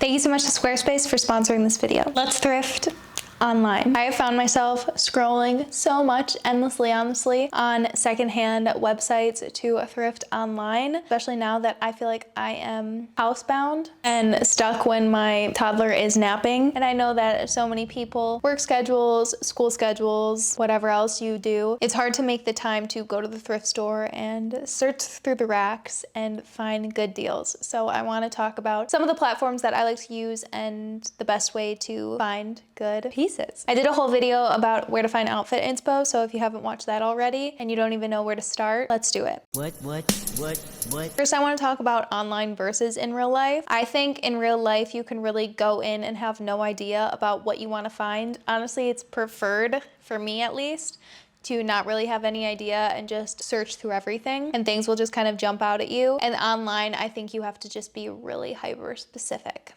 Thank you so much to Squarespace for sponsoring this video. Let's thrift online. I have found myself scrolling so much endlessly, honestly, on secondhand websites to thrift online, especially now that I feel like I am housebound and stuck when my toddler is napping. And I know that so many people, work schedules, school schedules, whatever else you do, it's hard to make the time to go to the thrift store and search through the racks and find good deals. So I want to talk about some of the platforms that I like to use and the best way to find good pieces. I did a whole video about where to find outfit inspo, so if you haven't watched that already and you don't even know where to start, let's do it. First, I want to talk about online versus in real life. I think in real life, you can really go in and have no idea about what you want to find. Honestly, it's preferred, for me at least, to not really have any idea and just search through everything and things will just kind of jump out at you. And online, I think you have to just be really hyper specific.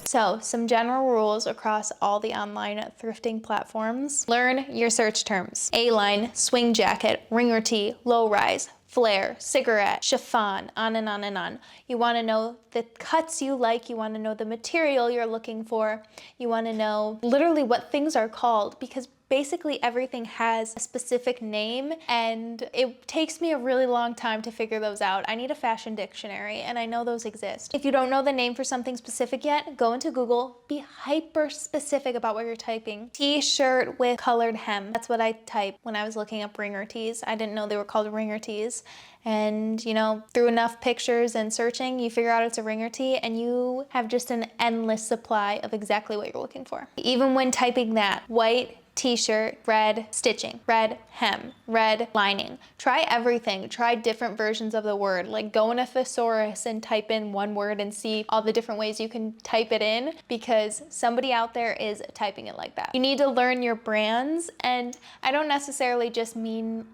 So some general rules across all the online thrifting platforms. Learn your search terms. A-line, swing jacket, ringer tee, low rise, flare, cigarette, chiffon, on and on and on. You want to know the cuts you like, you want to know the material you're looking for, you want to know literally what things are called, because basically everything has a specific name and it takes me a really long time to figure those out. I need a fashion dictionary and I know those exist. If you don't know the name for something specific yet, go into Google, be hyper specific about what you're typing. T-shirt with colored hem. That's what I typed when I was looking up ringer tees. I didn't know they were called ringer tees. And you know, through enough pictures and searching, you figure out it's a ringer tee and you have just an endless supply of exactly what you're looking for. Even when typing that, white t-shirt, red stitching, red hem, red lining. Try everything. Try different versions of the word. Like go in a thesaurus and type in one word and see all the different ways you can type it in, because somebody out there is typing it like that. You need to learn your brands, and I don't necessarily just mean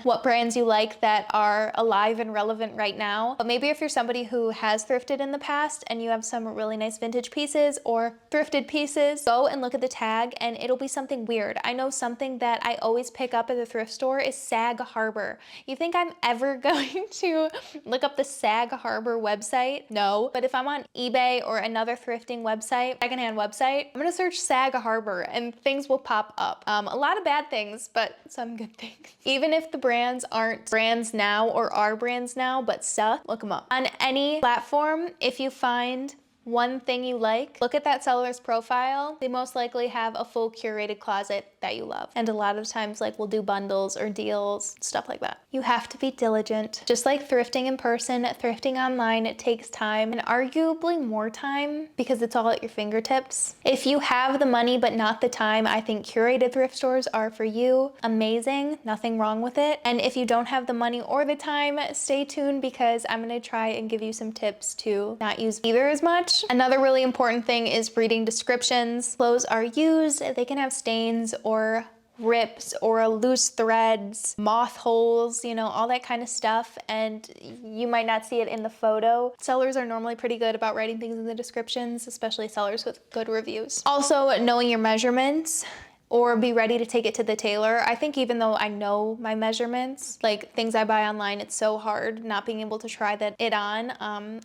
what brands you like that are alive and relevant right now. But maybe if you're somebody who has thrifted in the past and you have some really nice vintage pieces or thrifted pieces, go and look at the tag and it'll be something weird. I know something that I always pick up at the thrift store is Sag Harbor. You think I'm ever going to look up the Sag Harbor website? No. But if I'm on eBay or another thrifting website, secondhand website, I'm gonna search Sag Harbor and things will pop up. A lot of bad things, but some good things. Even if the brands aren't brands now or are brands now, but stuff, look them up. On any platform, if you find one thing you like, look at that seller's profile. They most likely have a full curated closet that you love. And a lot of times, like, we'll do bundles or deals, stuff like that. You have to be diligent. Just like thrifting in person, thrifting online, it takes time, and arguably more time because it's all at your fingertips. If you have the money but not the time, I think curated thrift stores are for you. Amazing, nothing wrong with it. And if you don't have the money or the time, stay tuned because I'm gonna try and give you some tips to not use either as much. Another really important thing is reading descriptions. Clothes are used, they can have stains or rips or loose threads, moth holes, you know, all that kind of stuff, and you might not see it in the photo. Sellers are normally pretty good about writing things in the descriptions, especially sellers with good reviews. Also, knowing your measurements, or be ready to take it to the tailor. I think even though I know my measurements, like things I buy online, it's so hard not being able to try it on.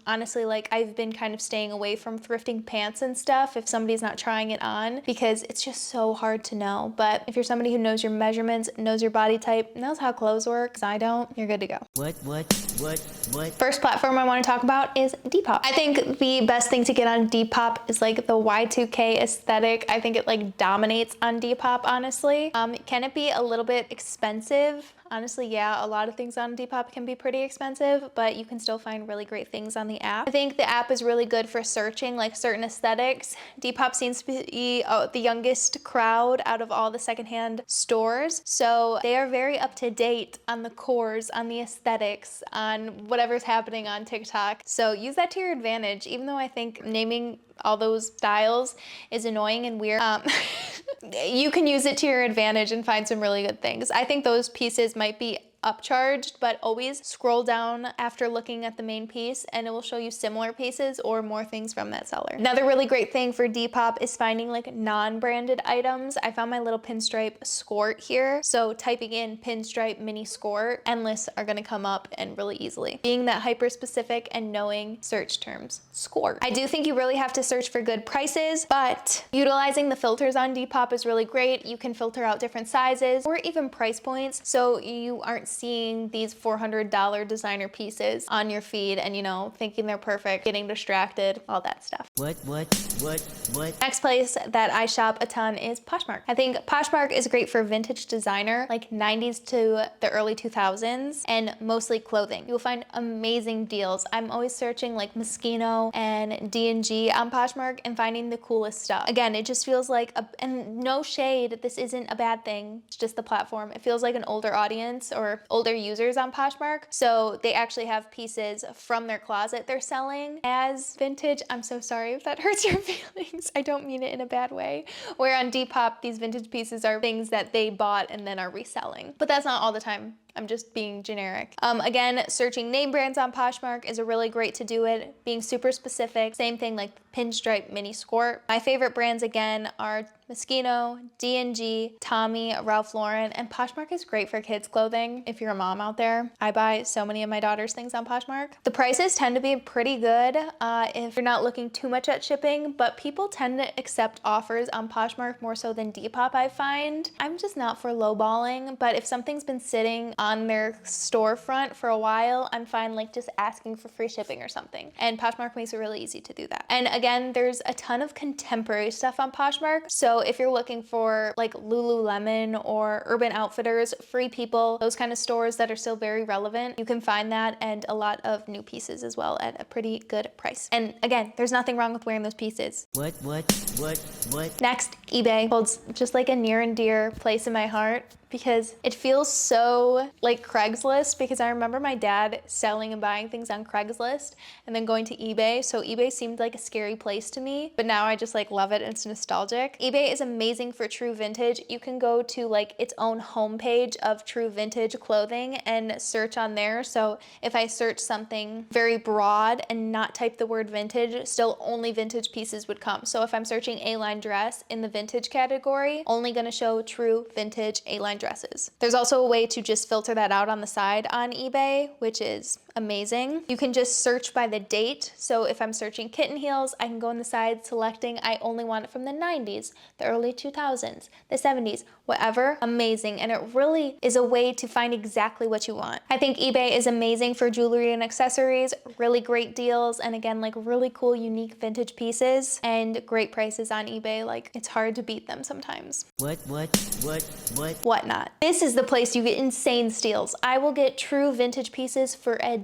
Honestly, like I've been kind of staying away from thrifting pants and stuff if somebody's not trying it on, because it's just so hard to know. But if you're somebody who knows your measurements, knows your body type, knows how clothes work, 'cause I don't, you're good to go. First platform I want to talk about is Depop. I think the best thing to get on Depop is like the Y2K aesthetic. I think it like dominates on Depop. Honestly. Can it be a little bit expensive? Honestly, yeah, a lot of things on Depop can be pretty expensive, but you can still find really great things on the app. I think the app is really good for searching like certain aesthetics. Depop seems to be the youngest crowd out of all the secondhand stores, so they are very up to date on the cores, on the aesthetics, on whatever's happening on TikTok. So use that to your advantage, even though I think naming all those styles is annoying and weird. You can use it to your advantage and find some really good things. I think those pieces might be upcharged, but always scroll down after looking at the main piece and it will show you similar pieces or more things from that seller. Another really great thing for Depop is finding like non-branded items. I found my little pinstripe skort here. So typing in pinstripe mini skort, endless are gonna come up and really easily. Being that hyper specific and knowing search terms, skort. I do think you really have to search for good prices, but utilizing the filters on Depop is really great. You can filter out different sizes or even price points, so you aren't seeing these $400 designer pieces on your feed and, you know, thinking they're perfect, getting distracted, all that stuff. What? Next place that I shop a ton is Poshmark. I think Poshmark is great for vintage designer, like 90s to the early 2000s, and mostly clothing. You'll find amazing deals. I'm always searching like Moschino and D&G on Poshmark and finding the coolest stuff. Again, it just feels like, and no shade, this isn't a bad thing, it's just the platform. It feels like an older audience or older users on Poshmark. So they actually have pieces from their closet they're selling as vintage. I'm so sorry if that hurts your feelings. I don't mean it in a bad way. Where on Depop, these vintage pieces are things that they bought and then are reselling. But that's not all the time. I'm just being generic. Again, searching name brands on Poshmark is a really great to do it. Being super specific. Same thing like pinstripe mini skort. My favorite brands again are Moschino, D&G, Tommy, Ralph Lauren, and Poshmark is great for kids clothing. If you're a mom out there, I buy so many of my daughter's things on Poshmark. The prices tend to be pretty good if you're not looking too much at shipping, but people tend to accept offers on Poshmark more so than Depop, I find. I'm just not for lowballing, but if something's been sitting on their storefront for a while, I'm fine like just asking for free shipping or something. And Poshmark makes it really easy to do that. And again, there's a ton of contemporary stuff on Poshmark. So if you're looking for like Lululemon or Urban Outfitters, Free People, those kind of stores that are still very relevant, you can find that and a lot of new pieces as well at a pretty good price. And again, there's nothing wrong with wearing those pieces. What? Next, eBay holds just like a near and dear place in my heart because it feels so like Craigslist, because I remember my dad selling and buying things on Craigslist and then going to eBay. So eBay seemed like a scary place to me, but now I just like love it. It's nostalgic. eBay is amazing for true vintage. You can go to like its own homepage of true vintage clothing and search on there. So if I search something very broad and not type the word vintage, still only vintage pieces would come. So if I'm searching A-line dress in the vintage category, only gonna show true vintage A-line dresses. There's also a way to just filter that out on the side on eBay, which is amazing. You can just search by the date. So if I'm searching kitten heels, I can go on the side selecting I only want it from the 90s, the early 2000s, the 70s, whatever. Amazing. And it really is a way to find exactly what you want. I think eBay is amazing for jewelry and accessories, really great deals, and again, like really cool, unique vintage pieces and great prices on eBay. Like it's hard to beat them sometimes. Whatnot. This is the place you get insane steals. I will get true vintage pieces for $1.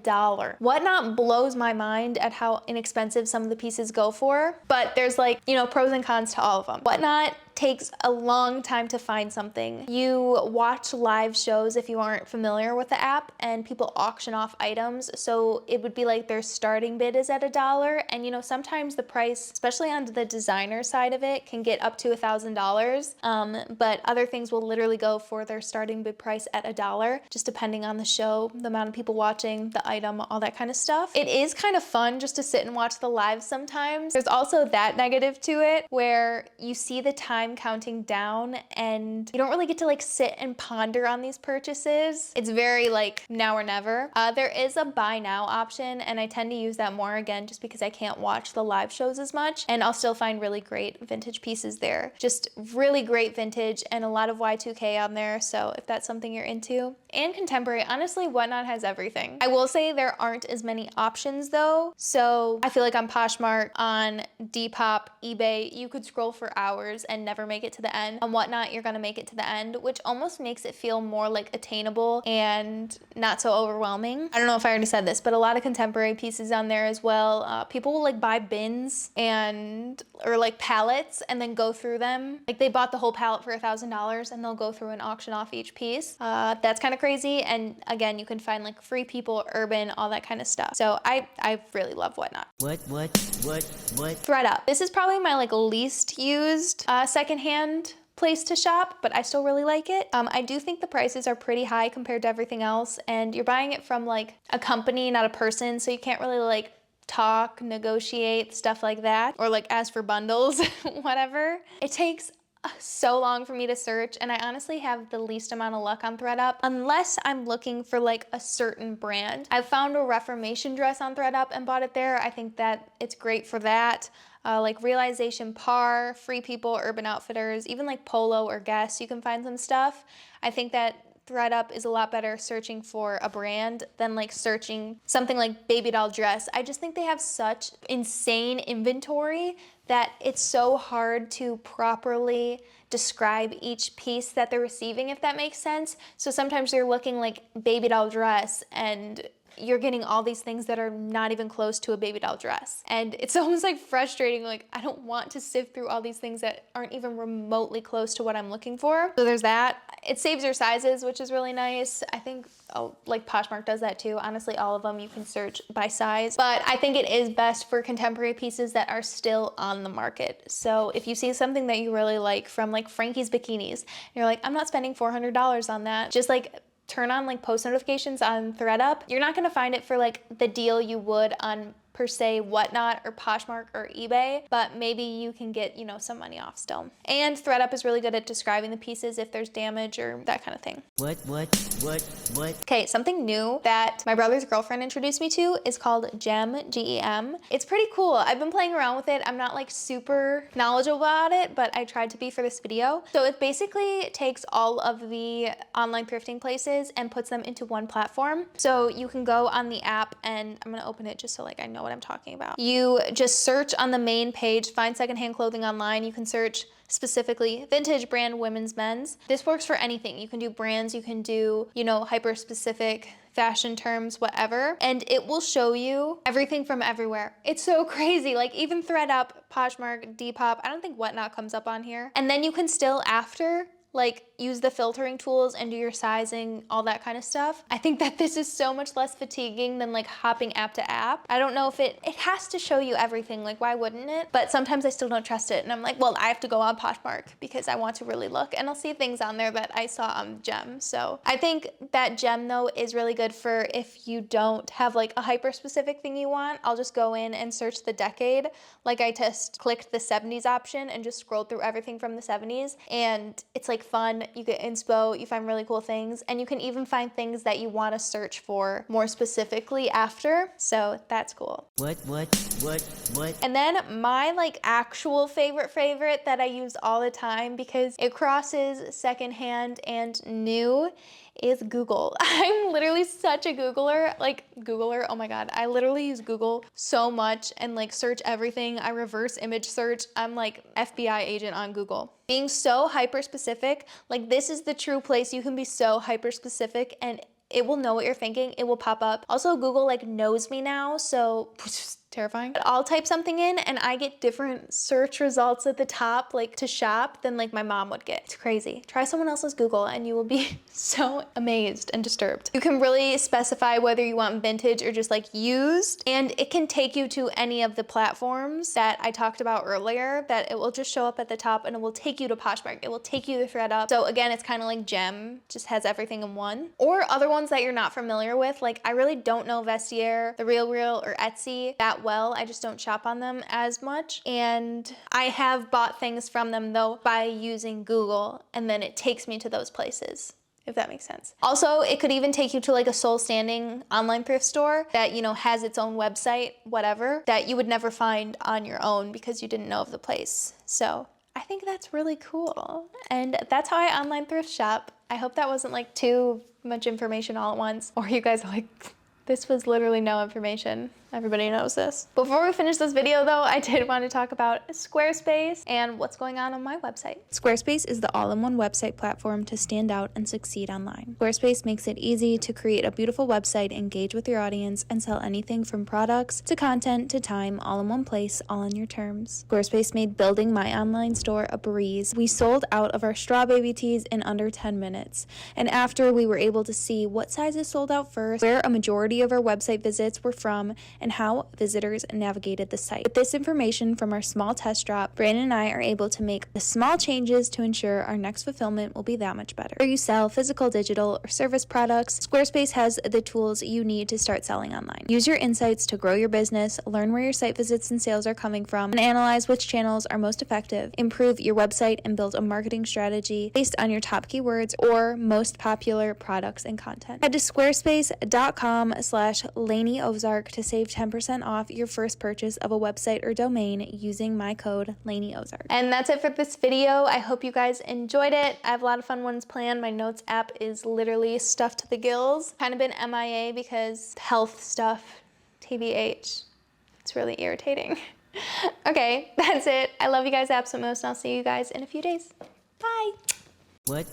Whatnot blows my mind at how inexpensive some of the pieces go for, but there's like, you know, pros and cons to all of them. Whatnot takes a long time to find something. You watch live shows if you aren't familiar with the app, and people auction off items. So it would be like their starting bid is at $1, and you know, sometimes the price, especially on the designer side of it, can get up to $1,000. But other things will literally go for their starting bid price at $1, just depending on the show, the amount of people watching, the item, all that kind of stuff. It is kind of fun just to sit and watch the live sometimes. There's also that negative to it where you see the time counting down and you don't really get to like sit and ponder on these purchases. It's very like now or never. There is a buy now option, and I tend to use that more, again just because I can't watch the live shows as much, and I'll still find really great vintage pieces there. Just really great vintage and a lot of Y2K on there, so if that's something you're into. And contemporary, honestly, Whatnot has everything. I will say there aren't as many options though, so I feel like on Poshmark, on Depop, eBay, you could scroll for hours and never make it to the end. On Whatnot, you're gonna make it to the end, which almost makes it feel more like attainable and not so overwhelming. I don't know if I already said this, but a lot of contemporary pieces on there as well. People will like buy bins or like pallets and then go through them. Like they bought the whole pallet for $1,000 and they'll go through and auction off each piece. That's kind of crazy. And again, you can find like Free People, Urban, all that kind of stuff. So I really love Whatnot. ThreadUp. This is probably my like least used secondhand place to shop, but I still really like it. I do think the prices are pretty high compared to everything else, and you're buying it from like a company, not a person, so you can't really like talk, negotiate, stuff like that, or like ask for bundles, whatever. It takes so long for me to search, and I honestly have the least amount of luck on ThreadUp unless I'm looking for like a certain brand. I found a Reformation dress on ThreadUp and bought it there. I think that it's great for that. Like Realization Par, Free People, Urban Outfitters, even like Polo or Guess, you can find some stuff. I think that ThreadUp is a lot better searching for a brand than like searching something like baby doll dress. I just think they have such insane inventory that it's so hard to properly describe each piece that they're receiving, if that makes sense. So sometimes you're looking like baby doll dress and you're getting all these things that are not even close to a baby doll dress. And it's almost like frustrating, like I don't want to sift through all these things that aren't even remotely close to what I'm looking for. So there's that. It saves your sizes, which is really nice. I think like Poshmark does that too. Honestly, all of them you can search by size, but I think it is best for contemporary pieces that are still on the market. So if you see something that you really like from like Frankie's Bikinis, and you're like, I'm not spending $400 on that, just like turn on like post notifications on ThreadUp. You're not gonna find it for like the deal you would on per se Whatnot or Poshmark or eBay, but maybe you can get, you know, some money off still. And ThreadUp is really good at describing the pieces if there's damage or that kind of thing. What? Okay, something new that my brother's girlfriend introduced me to is called Gem, G-E-M. It's pretty cool. I've been playing around with it. I'm not like super knowledgeable about it, but I tried to be for this video. So it basically takes all of the online thrifting places and puts them into one platform. So you can go on the app, and I'm gonna open it just so like I know what I'm talking about. You just search on the main page, find secondhand clothing online. You can search specifically vintage, brand, women's, men's. This works for anything. You can do brands, you can do, you know, hyper specific fashion terms, whatever, and it will show you everything from everywhere. It's so crazy. Like even ThreadUp, Poshmark, Depop, I don't think Whatnot comes up on here. And then you can still after like use the filtering tools and do your sizing, all that kind of stuff. I think that this is so much less fatiguing than like hopping app to app. I don't know if it has to show you everything, like why wouldn't it? But sometimes I still don't trust it, and I'm like, well, I have to go on Poshmark because I want to really look, and I'll see things on there that I saw on Gem. So I think that Gem though is really good for if you don't have like a hyper specific thing you want. I'll just go in and search the decade. Like I just clicked the 70s option and just scrolled through everything from the 70s, and it's like fun. You get inspo, you find really cool things, and you can even find things that you want to search for more specifically after. So that's cool. What? And then my like actual favorite that I use all the time because it crosses secondhand and new is Google. I'm literally such a Googler, oh my God. I literally use Google so much and like search everything. I reverse image search. I'm like FBI agent on Google. Being so hyper specific, like this is the true place you can be so hyper specific and it will know what you're thinking. It will pop up. Also, Google like knows me now, so terrifying. I'll type something in and I get different search results at the top, like to shop, than like my mom would get. It's crazy. Try someone else's Google and you will be so amazed and disturbed. You can really specify whether you want vintage or just like used, and it can take you to any of the platforms that I talked about earlier, that it will just show up at the top and it will take you to Poshmark. It will take you to ThreadUp. So again, it's kind of like Gem, just has everything in one. Or other ones that you're not familiar with. Like I really don't know Vestiaire, The Real Real, or Etsy that well. I just don't shop on them as much, and I have bought things from them though by using Google, and then it takes me to those places, if that makes sense. Also, it could even take you to like a sole standing online thrift store that, you know, has its own website, whatever, that you would never find on your own because you didn't know of the place. So I think that's really cool, and that's how I online thrift shop. I hope that wasn't like too much information all at once, or you guys are like, this was literally no information. Everybody knows this. Before we finish this video though, I did want to talk about Squarespace and what's going on my website. Squarespace is the all-in-one website platform to stand out and succeed online. Squarespace makes it easy to create a beautiful website, engage with your audience, and sell anything from products to content to time, all in one place, all on your terms. Squarespace made building my online store a breeze. We sold out of our straw baby tees in under 10 minutes. And after, we were able to see what sizes sold out first, where a majority of our website visits were from, and how visitors navigated the site. With this information from our small test drop, Brandon and I are able to make the small changes to ensure our next fulfillment will be that much better. Whether you sell physical, digital, or service products, Squarespace has the tools you need to start selling online. Use your insights to grow your business, learn where your site visits and sales are coming from, and analyze which channels are most effective. Improve your website and build a marketing strategy based on your top keywords or most popular products and content. Head to squarespace.com/LaineyOzark to save 10% off your first purchase of a website or domain using my code LaineyOzark. And that's it for this video. I hope you guys enjoyed it. I have a lot of fun ones planned. My notes app is literally stuffed to the gills. Kind of been MIA because health stuff, TBH. It's really irritating. Okay, that's it. I love you guys absolute most, and I'll see you guys in a few days. Bye. What?